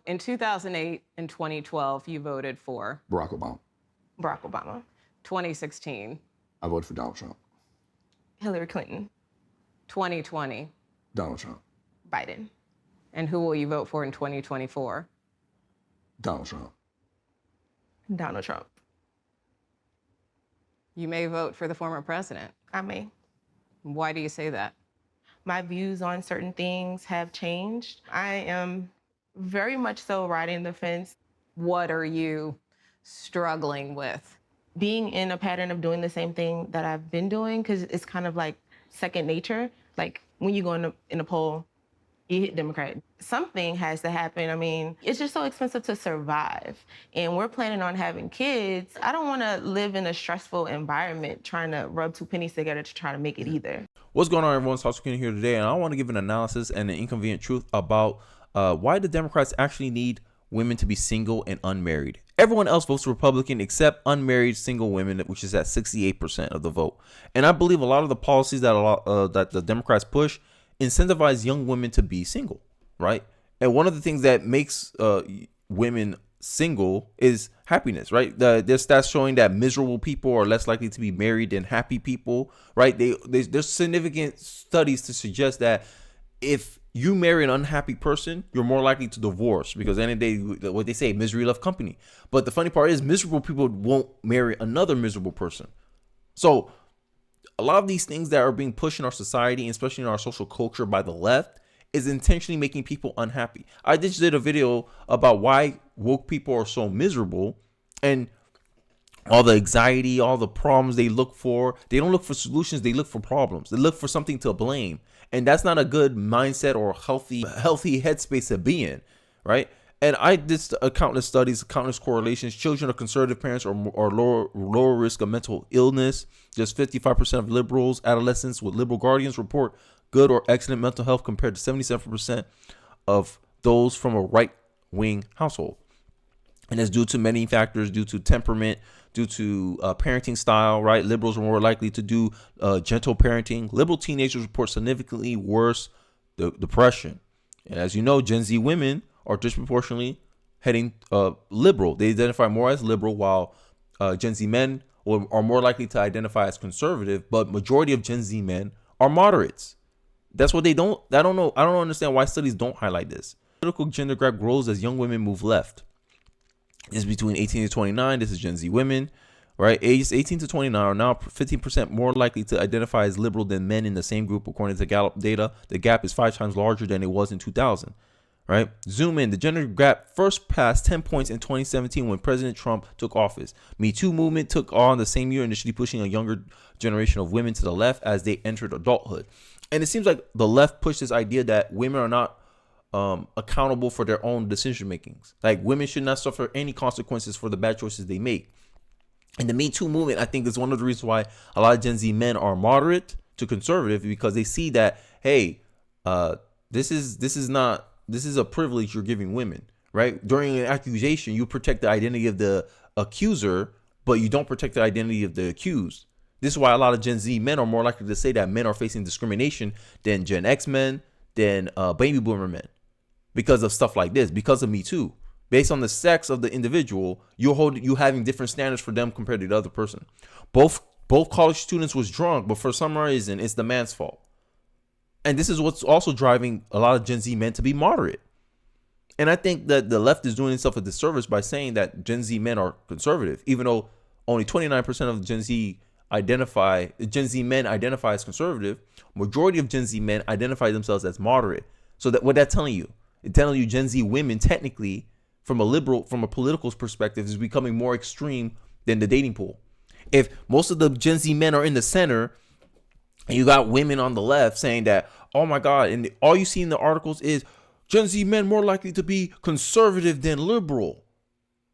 In 2008 and 2012, you voted for Barack Obama. Barack Obama. 2016, I voted for Donald Trump. Hillary Clinton. 2020, Donald Trump. Biden. and who will you vote for in 2024? Donald Trump. Donald Trump. You may vote for the former president. I may. Why do you say that? My views on certain things have changed. I am very much so riding the fence. What are you struggling with? Being in a pattern of doing the same thing that I've been doing, because it's kind of like second nature. Like when you go in a poll, you hit Democrat. Something has to happen. I mean, it's just so expensive to survive. And we're planning on having kids. I don't want to live in a stressful environment trying to rub two pennies together to try to make it either. What's going on, everyone? Sauce here today, and I want to give an analysis and an inconvenient truth about why the Democrats actually need women to be single and unmarried. Everyone else votes Republican except unmarried single women, which is at 68% of the vote. And I believe a lot of the policies that the Democrats push incentivize young women to be single, right? And one of the things that makes women single is happiness, right? There's stats showing that miserable people are less likely to be married than happy people, right? There's significant studies to suggest that if you marry an unhappy person, you're more likely to divorce, because at the end of the day, what they say, misery loves company. But the funny part is miserable people won't marry another miserable person. So a lot of these things that are being pushed in our society, especially in our social culture by the left, is intentionally making people unhappy. I just did a video about why woke people are so miserable, and all the anxiety, all the problems they look for. They don't look for solutions, they look for problems. They look for something to blame. And that's not a good mindset or healthy headspace to be in, right? And I did countless studies, countless correlations. Children of conservative parents are lower risk of mental illness. Just 55% of liberals, adolescents with liberal guardians report good or excellent mental health compared to 77% of those from a right-wing household. And it's due to many factors, due to temperament, due to parenting style, right? Liberals are more likely to do gentle parenting. Liberal teenagers report significantly worse depression. And as you know, Gen Z women are disproportionately heading liberal. They identify more as liberal, while Gen Z men are more likely to identify as conservative, but majority of Gen Z men are moderates. That's what they don't. I don't know. I don't understand why studies don't highlight this. Political gender gap grows as young women move left. It's between 18 to 29. This is Gen Z women, right? Ages 18 to 29 are now 15% more likely to identify as liberal than men in the same group, according to Gallup data. The gap is 5 times larger than it was in 2000, right? Zoom in. The gender gap first passed 10 points in 2017 when President Trump took office. Me Too movement took on the same year, initially pushing a younger generation of women to the left as they entered adulthood. And it seems like the left pushed this idea that women are not accountable for their own decision makings. Like women should not suffer any consequences for the bad choices they make. And the Me Too movement, I think, is one of the reasons why a lot of Gen Z men are moderate to conservative, because they see that, hey, this is a privilege you're giving women, right? During an accusation, you protect the identity of the accuser, but you don't protect the identity of the accused. This is why a lot of Gen Z men are more likely to say that men are facing discrimination than Gen X men, than baby boomer men, because of stuff like this, because of Me Too. Based on the sex of the individual, you having different standards for them compared to the other person. Both college students was drunk, but for some reason, it's the man's fault. And this is what's also driving a lot of Gen Z men to be moderate. And I think that the left is doing itself a disservice by saying that Gen Z men are conservative, even though only 29% of Gen Z men identify as conservative. Majority of Gen Z men identify themselves as moderate. So that what that's telling you? It's telling you Gen Z women, technically, from a political perspective, is becoming more extreme than the dating pool. If most of the Gen Z men are in the center, and you got women on the left saying that, oh my God, and all you see in the articles is Gen Z men more likely to be conservative than liberal,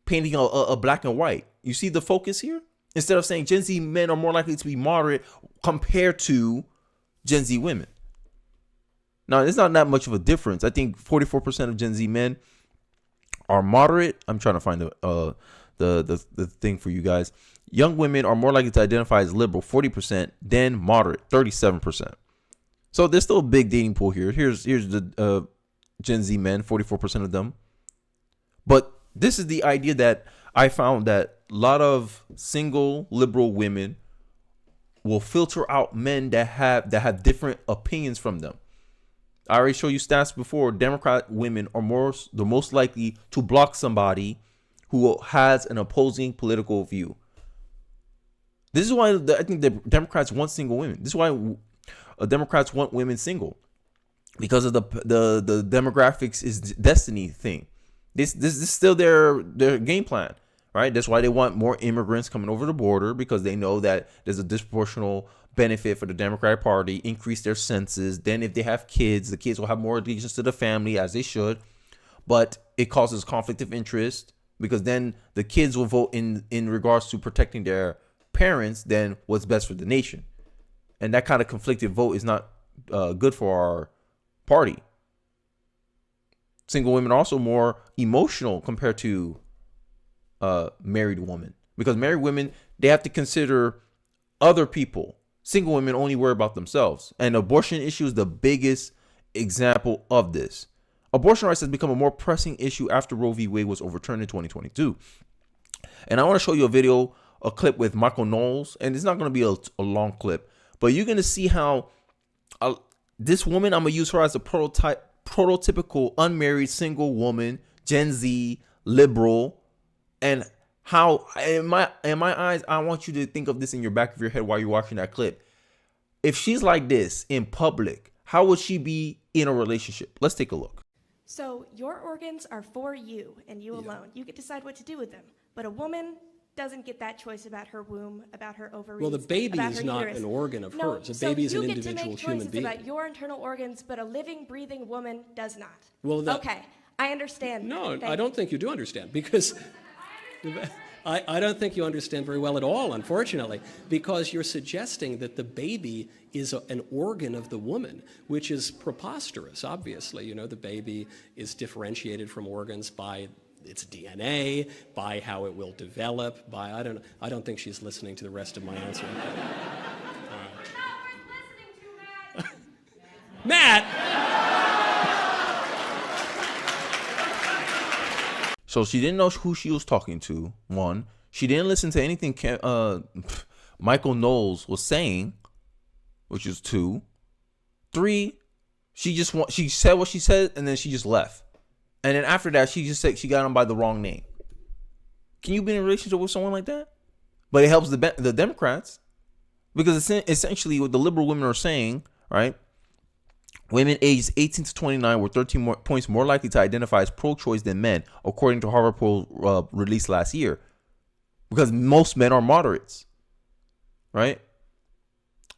painting a black and white. You see the focus here? Instead of saying Gen Z men are more likely to be moderate compared to Gen Z women. Now, it's not that much of a difference. I think 44% of Gen Z men are moderate. I'm trying to find the thing for you guys. Young women are more likely to identify as liberal, 40%, than moderate, 37%. So there's still a big dating pool here. Here's the Gen Z men, 44% of them But this is the idea that I found that a lot of single liberal women will filter out men that have different opinions from them. I already showed you stats before. Democrat women are the most likely to block somebody who has an opposing political view. This is why I think the Democrats want single women. This is why Democrats want women single, because of the demographics is destiny thing. This is still their game plan, right? That's why they want more immigrants coming over the border, because they know that there's a disproportional benefit for the Democratic Party, increase their census. Then if they have kids, the kids will have more allegiance to the family, as they should. But it causes conflict of interest, because then the kids will vote in regards to protecting their parents than what's best for the nation. And that kind of conflicted vote is not good for our party. Single women are also more emotional compared to married women, because married women, they have to consider other people. Single women only worry about themselves. And abortion issue is the biggest example of this. Abortion rights has become a more pressing issue after Roe v. Wade was overturned in 2022. And I want to show you a clip with Michael Knowles, and it's not going to be a long clip, but you're going to see how this woman, I'm going to use her as a prototypical unmarried single woman, Gen Z, liberal, and how in my eyes, I want you to think of this in your back of your head while you're watching that clip. If she's like this in public, how would she be in a relationship? Let's take a look. So your organs are for you and you alone. You get to decide what to do with them. But a woman doesn't get that choice about her womb, about her ovaries. Well, the baby about is her not uterus. an organ of No, hers. A so baby is an you get to individual make human choices being. about your internal organs, but a living, breathing woman does not. Well, okay, I understand. No, Thank I don't think you do understand, because I don't think you understand very well at all, unfortunately, because you're suggesting that the baby is an organ of the woman, which is preposterous, obviously. You know, the baby is differentiated from organs by its DNA, by how it will develop, by, I don't think she's listening to the rest of my answer. Matt! So she didn't know who she was talking to. One, she didn't listen to anything Michael Knowles was saying, which is two. Three, she said what she said, and then she just left. And then after that, she just said she got him by the wrong name. Can you be in a relationship with someone like that? But it helps the Democrats, because essentially what the liberal women are saying, right? Women aged 18 to 29 were 13 points more likely to identify as pro-choice than men, according to Harvard poll released last year. Because most men are moderates, right?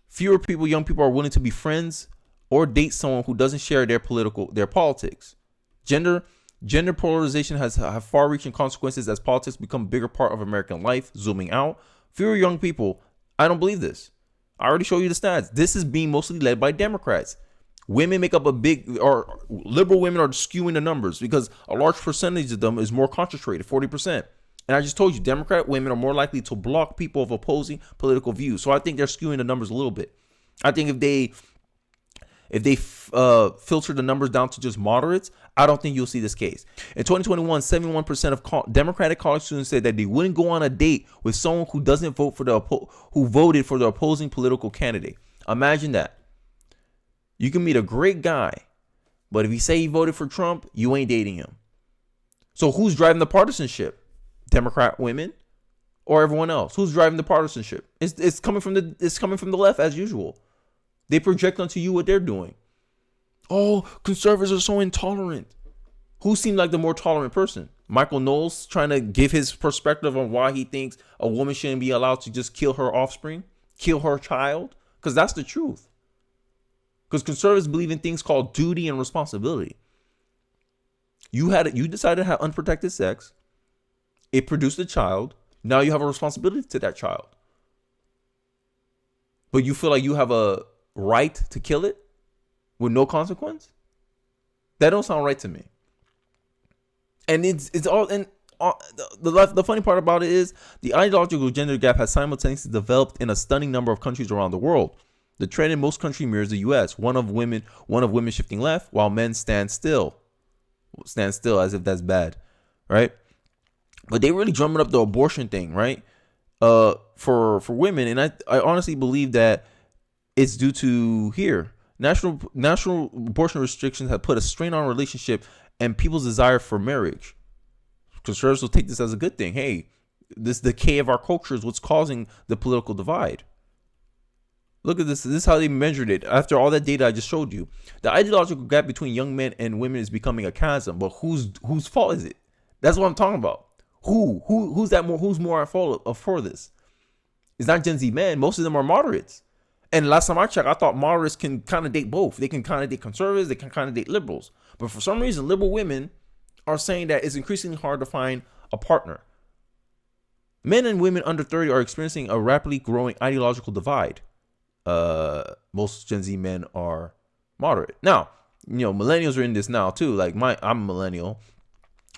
Fewer young people are willing to be friends or date someone who doesn't share their politics. Gender polarization has far-reaching consequences as politics become a bigger part of American life. Zooming out, fewer young people. I don't believe this. I already showed you the stats. This is being mostly led by Democrats. Women make up or liberal women are skewing the numbers, because a large percentage of them is more concentrated, 40%. And I just told you, Democrat women are more likely to block people of opposing political views. So I think they're skewing the numbers a little bit. I think if they filter the numbers down to just moderates, I don't think you'll see this case. In 2021, 71% of Democratic college students said that they wouldn't go on a date with someone who doesn't vote for who voted for the opposing political candidate. Imagine that. You can meet a great guy, but if you say he voted for Trump, you ain't dating him. So who's driving the partisanship? Democrat women or everyone else? Who's driving the partisanship? It's coming from the left as usual. They project onto you what they're doing. Oh, conservatives are so intolerant. Who seemed like the more tolerant person? Michael Knowles trying to give his perspective on why he thinks a woman shouldn't be allowed to just kill her offspring, kill her child, because that's the truth. Because conservatives believe in things called duty and responsibility. You decided to have unprotected sex. It produced a child. Now you have a responsibility to that child. But you feel like you have a right to kill it with no consequence? That don't sound right to me. And it's all, and the funny part about it is the ideological gender gap has simultaneously developed in a stunning number of countries around the world. The trend in most countries mirrors the U.S. One of women shifting left while men stand still as if that's bad, right? But they really drumming up the abortion thing, right? For women, and I honestly believe that it's due to here national abortion restrictions have put a strain on relationship and people's desire for marriage. Conservatives will take this as a good thing. Hey, this decay of our culture is what's causing the political divide. Look at this. This is how they measured it. After all that data I just showed you, the ideological gap between young men and women is becoming a chasm. But whose fault is it? That's what I'm talking about. Who's more at fault for this? It's not Gen Z men. Most of them are moderates. And last time I checked, I thought moderates can kind of date both. They can kind of date conservatives. They can kind of date liberals. But for some reason, liberal women are saying that it's increasingly hard to find a partner. Men and women under 30 are experiencing a rapidly growing ideological divide. Most Gen Z men are moderate. Now, millennials are in this now too. Like I'm a millennial.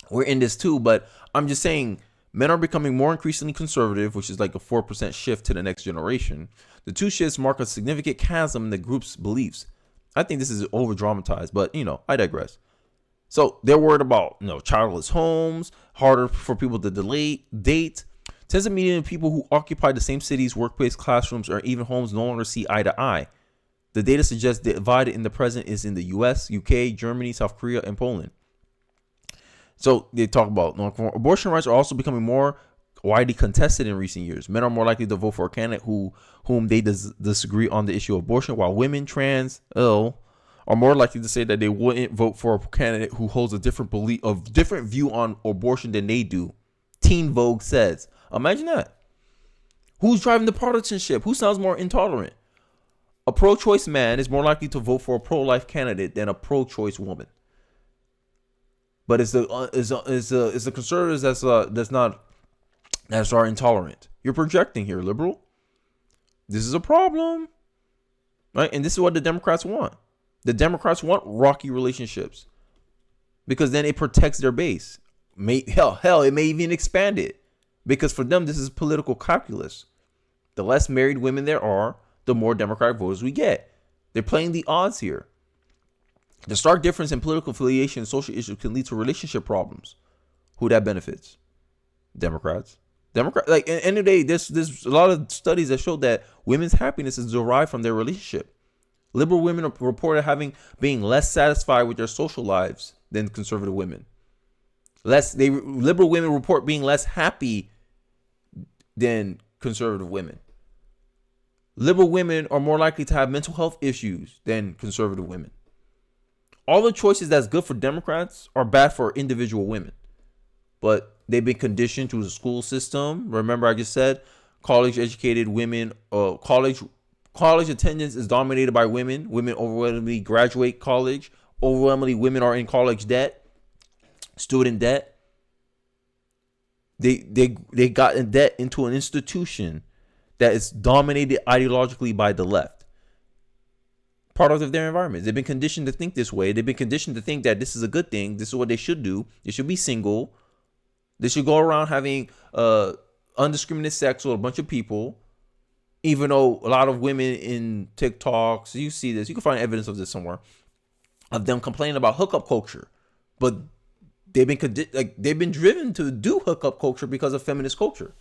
We're in this too, but I'm just saying men are becoming more increasingly conservative, which is like a 4% shift to the next generation. The two shifts mark a significant chasm in the group's beliefs. I think this is over dramatized, but I digress. So they're worried about childless homes, harder for people to date. Tens of millions of people who occupy the same cities, workplace, classrooms, or even homes no longer see eye to eye. The data suggests the divide in the present is in the US, UK, Germany, South Korea, and Poland. So they talk about abortion rights are also becoming more widely contested in recent years. Men are more likely to vote for a candidate whom they disagree on the issue of abortion, while women, trans, are more likely to say that they wouldn't vote for a candidate who holds a different view on abortion than they do. Teen Vogue says. Imagine that. Who's driving the partisanship? Who sounds more intolerant? A pro-choice man is more likely to vote for a pro-life candidate than a pro-choice woman. But it's the conservatives that's are intolerant. You're projecting here, liberal. This is a problem, right? And this is what the Democrats want. The Democrats want rocky relationships because then it protects their base. Hell, it may even expand it because for them this is political calculus. The less married women there are, the more Democratic voters we get. They're playing the odds here. The stark difference in political affiliation and social issues can lead to relationship problems. Who that benefits? Democrats. Like, at the end of the day, there's a lot of studies that show that women's happiness is derived from their relationship. Liberal women are reported being less satisfied with their social lives than conservative women. Liberal women report being less happy than conservative women. Liberal women are more likely to have mental health issues than conservative women. All the choices that's good for Democrats are bad for individual women. But they've been conditioned through the school system. Remember, I just said college-educated women, college attendance is dominated by women. Women overwhelmingly graduate college. Overwhelmingly, women are in college debt, student debt. They got in debt into an institution that is dominated ideologically by the left. Part of their environment. They've been conditioned to think this way. They've been conditioned to think that this is a good thing. This is what they should do. They should be single. They should go around having undiscriminated sex with a bunch of people. Even though a lot of women in TikToks, you see this, you can find evidence of this somewhere, of them complaining about hookup culture. But they've been driven to do hookup culture because of feminist culture.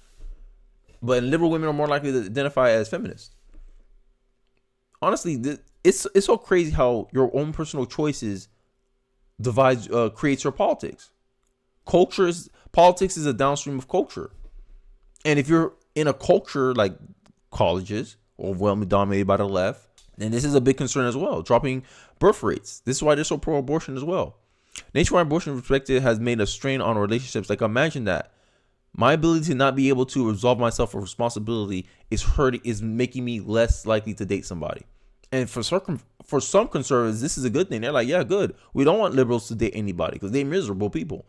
But liberal women are more likely to identify as feminists. Honestly, it's so crazy how your own personal choices creates your politics. Politics is a downstream of culture. And if you're in a culture like colleges, overwhelmingly dominated by the left, then this is a big concern as well. Dropping birth rates. This is why they're so pro-abortion as well. Nationwide abortion perspective has made a strain on relationships. Like, imagine that. My ability to not be able to absolve myself of responsibility is making me less likely to date somebody. And for some conservatives, this is a good thing. They're like, yeah, good. We don't want liberals to date anybody because they're miserable people.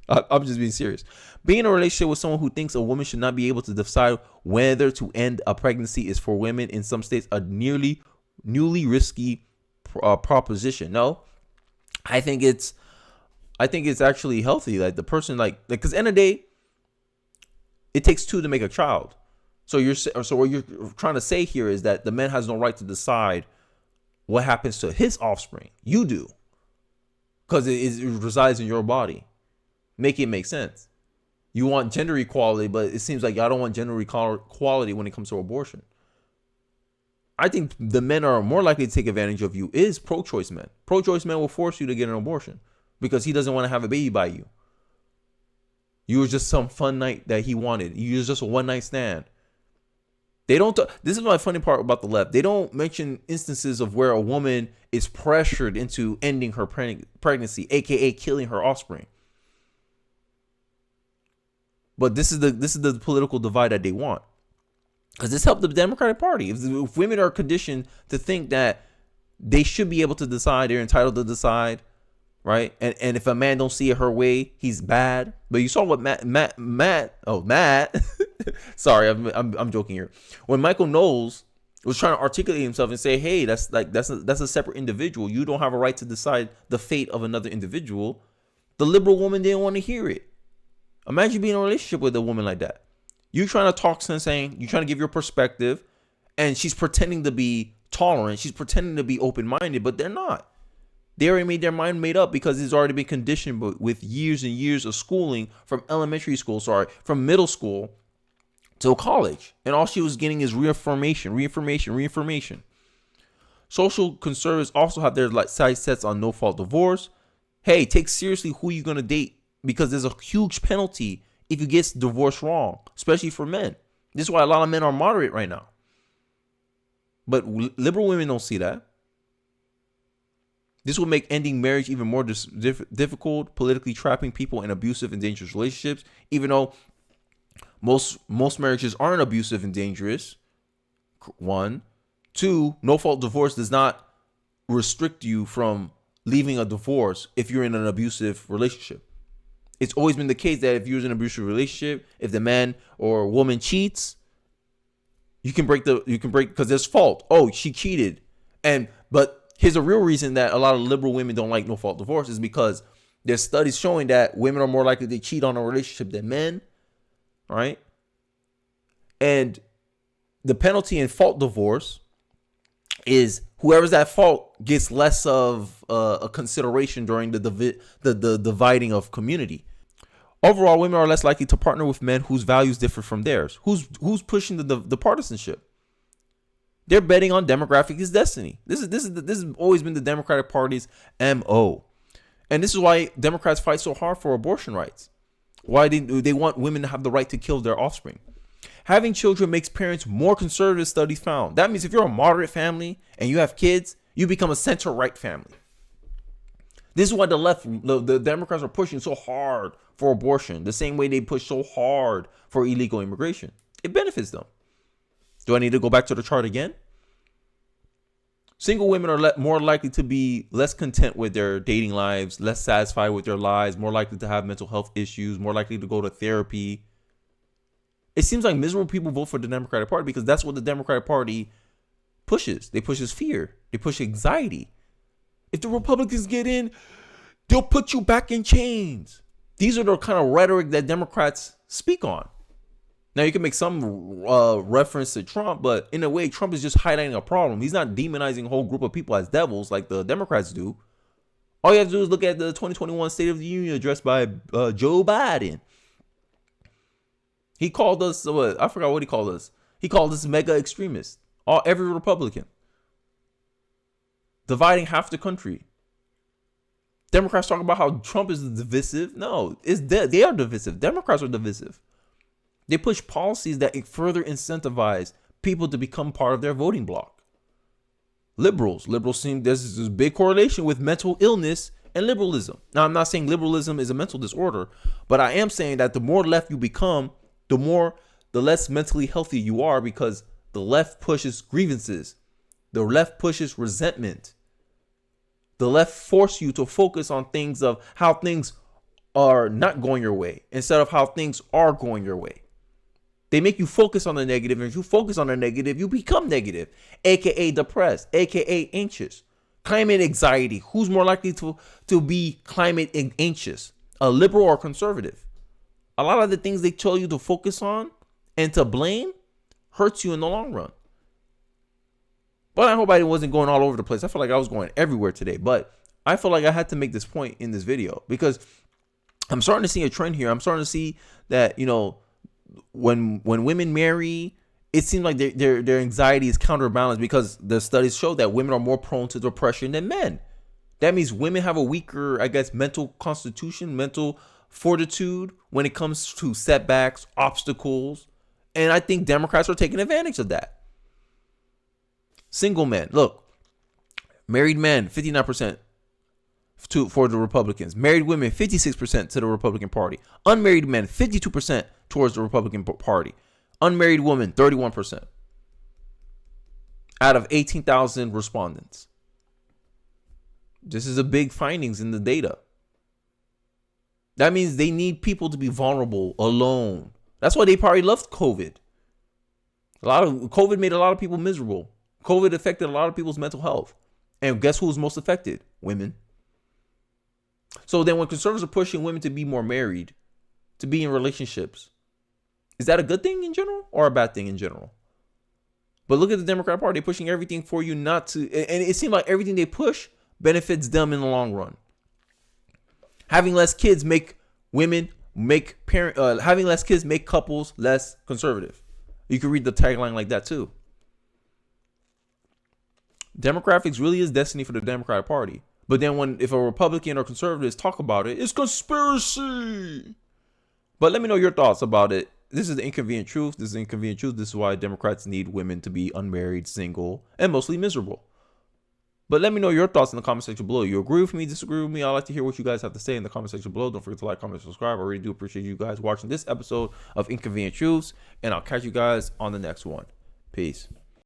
I'm just being serious. Being in a relationship with someone who thinks a woman should not be able to decide whether to end a pregnancy is for women in some states a newly risky proposition. No, I think it's actually healthy. Like the person, because at the end of the day, it takes two to make a child. So what you're trying to say here is that the man has no right to decide what happens to his offspring. You do, because it resides in your body. Make it make sense. You want gender equality, but it seems like y'all don't want gender equality when it comes to abortion. I think the men are more likely to take advantage of you is pro-choice men. Pro-choice men will force you to get an abortion because he doesn't want to have a baby by you. You were just some fun night that he wanted. You was just a one-night stand. They don't. This is my funny part about the left. They don't mention instances of where a woman is pressured into ending her pregnancy, aka killing her offspring. But this is the political divide that they want, because this helped the Democratic Party. If women are conditioned to think that they should be able to decide, they're entitled to decide, right? And if a man don't see it her way, he's bad. But you saw what Matt. Sorry, I'm joking here. When Michael Knowles was trying to articulate himself and say, "Hey, that's a separate individual. You don't have a right to decide the fate of another individual." The liberal woman didn't want to hear it. Imagine being in a relationship with a woman like that. You trying to talk sense, saying you're trying to give your perspective, and she's pretending to be tolerant. She's pretending to be open-minded, but they're not. They already made their mind made up because it's already been conditioned with years and years of schooling from middle school to college. And all she was getting is reaffirmation. Social conservatives also have their sights set on no-fault divorce. Hey, take seriously who you're going to date, because there's a huge penalty if you get divorced wrong, especially for men. This is why a lot of men are moderate right now. But liberal women don't see that. This will make ending marriage even more difficult, politically trapping people in abusive and dangerous relationships, even though most marriages aren't abusive and dangerous. 1. 2, no-fault divorce does not restrict you from leaving a divorce if you're in an abusive relationship. It's always been the case that if you're in an abusive relationship, if the man or woman cheats, you can break because there's fault. Oh, she cheated. But here's a real reason that a lot of liberal women don't like no-fault divorce is because there's studies showing that women are more likely to cheat on a relationship than men, right? And the penalty in fault divorce is whoever's at fault gets less of a consideration during the dividing of community. Overall, women are less likely to partner with men whose values differ from theirs. Who's pushing the partisanship? They're betting on demographic is destiny. This has always been the Democratic Party's MO. And this is why Democrats fight so hard for abortion rights. Why they want women to have the right to kill their offspring. Having children makes parents more conservative, studies found. That means if you're a moderate family and you have kids, you become a center-right family. This is why the Democrats are pushing so hard for abortion, the same way they push so hard for illegal immigration. It benefits them. Do I need to go back to the chart again? Single women are more likely to be less content with their dating lives, less satisfied with their lives, more likely to have mental health issues, more likely to go to therapy. It seems like miserable people vote for the Democratic Party because that's what the Democratic Party pushes. They push fear. They push anxiety. If the Republicans get in, they'll put you back in chains. These are the kind of rhetoric that Democrats speak on. Now, you can make some reference to Trump, but in a way, Trump is just highlighting a problem. He's not demonizing a whole group of people as devils like the Democrats do. All you have to do is look at the 2021 State of the Union address by Joe Biden. He called us, I forgot what he called us. He called us mega extremists. Every Republican. Dividing half the country. Democrats talk about how Trump is divisive. No, they are divisive. Democrats are divisive. They push policies that further incentivize people to become part of their voting bloc. Liberals seem there's this big correlation with mental illness and liberalism. Now, I'm not saying liberalism is a mental disorder, but I am saying that the more left you become, the less mentally healthy you are, because the left pushes grievances. The left pushes resentment. The left force you to focus on things of how things are not going your way instead of how things are going your way. They make you focus on the negative, and if you focus on the negative, you become negative, aka depressed, aka anxious. Climate anxiety. Who's more likely to be climate anxious? A liberal or conservative? A lot of the things they tell you to focus on and to blame hurts you in the long run. But I hope I wasn't going all over the place. I feel like I was going everywhere today, but I feel like I had to make this point in this video because I'm starting to see a trend here. I'm starting to see that, you know, when women marry, it seems like their anxiety is counterbalanced because the studies show that women are more prone to depression than men. That means women have a weaker, I guess, mental constitution, mental fortitude when it comes to setbacks, obstacles. And I think Democrats are taking advantage of that. Single men, look, married men, 59% for the Republicans. Married women, 56% to the Republican Party. Unmarried men, 52% towards the Republican Party. Unmarried women, 31% out of 18,000 respondents. This is a big findings in the data. That means they need people to be vulnerable, alone. That's why they probably left COVID. COVID made a lot of people miserable. COVID affected a lot of people's mental health. And guess who was most affected? Women. So then when conservatives are pushing women to be more married, to be in relationships, is that a good thing in general or a bad thing in general? But look at the Democrat Party. They're pushing everything for you not to. And it seems like everything they push benefits them in the long run. Having less kids make having less kids make couples less conservative. You can read the tagline like that too. Demographics really is destiny for the Democratic Party. But then if a Republican or conservatives talk about it, it's conspiracy. But let me know your thoughts about it. This is the Inconvenient Truth. This is the Inconvenient Truth. This is why Democrats need women to be unmarried, single, and mostly miserable. But let me know your thoughts in the comment section below. You agree with me, disagree with me? I'd like to hear what you guys have to say in the comment section below. Don't forget to like, comment, subscribe. I really do appreciate you guys watching this episode of Inconvenient Truths. And I'll catch you guys on the next one. Peace.